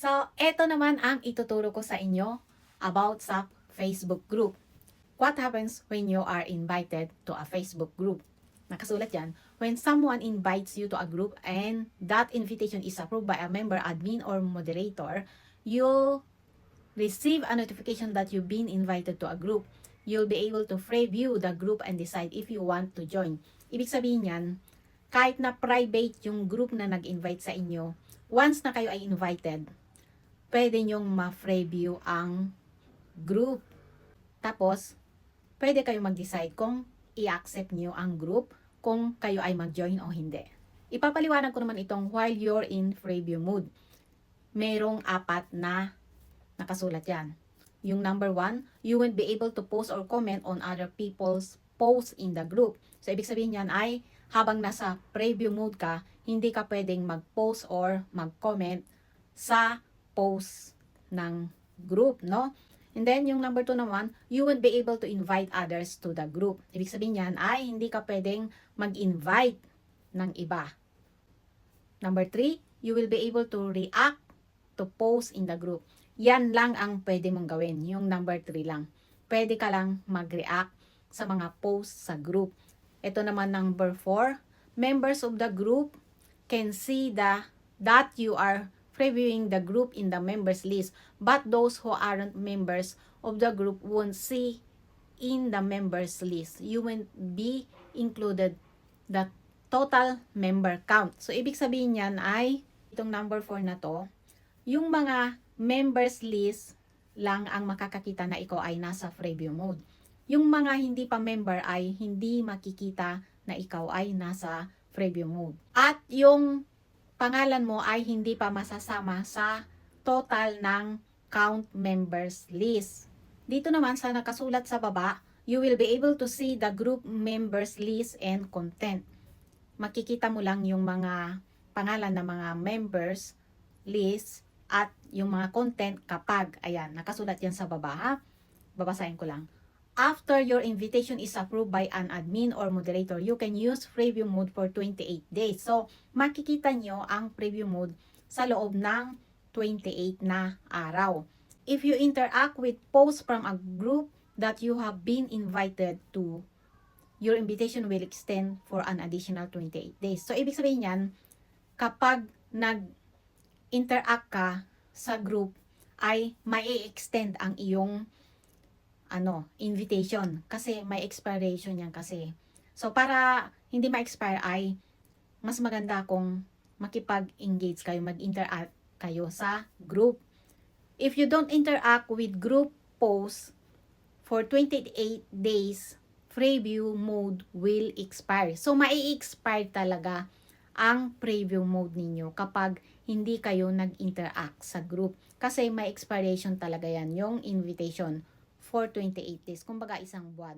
So, eto naman ang ituturo ko sa inyo about sa Facebook group. What happens when you are invited to a Facebook group? Nakasulat yan, when someone invites you to a group and that invitation is approved by a member, admin, or moderator, you'll receive a notification that you've been invited to a group. You'll be able to preview the group and decide if you want to join. Ibig sabihin yan, kahit na private yung group na nag-invite sa inyo, once na kayo ay invited, pwede nyong ma-preview ang group. Tapos, pwede kayo mag-decide kung i-accept nyo ang group, kung kayo ay mag-join o hindi. Ipapaliwanag ko naman itong while you're in preview mode. Merong 4 na nakasulat yan. Yung number 1, you won't be able to post or comment on other people's posts in the group. So, ibig sabihin yan ay, habang nasa preview mode ka, hindi ka pwedeng mag-post or mag-comment sa post ng group, no? And then, yung number 2 naman, you won't be able to invite others to the group. Ibig sabihin yan ay, hindi ka pwedeng mag-invite ng iba. Number 3, you will be able to react to post in the group. Yan lang ang pwede mong gawin, yung number 3 lang. Pwede ka lang mag-react sa mga posts sa group. Ito naman number 4, members of the group can see that you are previewing the group in the members list, but those who aren't members of the group won't see in the members list. You won't be included the total member count. So, ibig sabihin yan ay, itong number 4 na to, yung mga members list lang ang makakakita na ikaw ay nasa preview mode. Yung mga hindi pa member ay hindi makikita na ikaw ay nasa preview mode. At yung pangalan mo ay hindi pa masasama sa total ng count members list. Dito naman sa nakasulat sa baba, you will be able to see the group members list and content. Makikita mo lang yung mga pangalan ng mga members list at yung mga content kapag, ayan, nakasulat yan sa baba, ha? Babasahin ko lang. After your invitation is approved by an admin or moderator, you can use preview mode for 28 days. So, makikita nyo ang preview mode sa loob ng 28 na araw. If you interact with posts from a group that you have been invited to, your invitation will extend for an additional 28 days. So, ibig sabihin yan, kapag nag-interact ka sa group, ay mai-extend ang iyong invitation. Kasi may expiration yan kasi. So, para hindi ma-expire ay mas maganda kung makipag-engage kayo, mag-interact kayo sa group. If you don't interact with group posts for 28 days, preview mode will expire. So, mai-expire talaga ang preview mode ninyo kapag hindi kayo nag-interact sa group. Kasi may expiration talaga yan, yung invitation for 28 days. Kumbaga, isang buwan.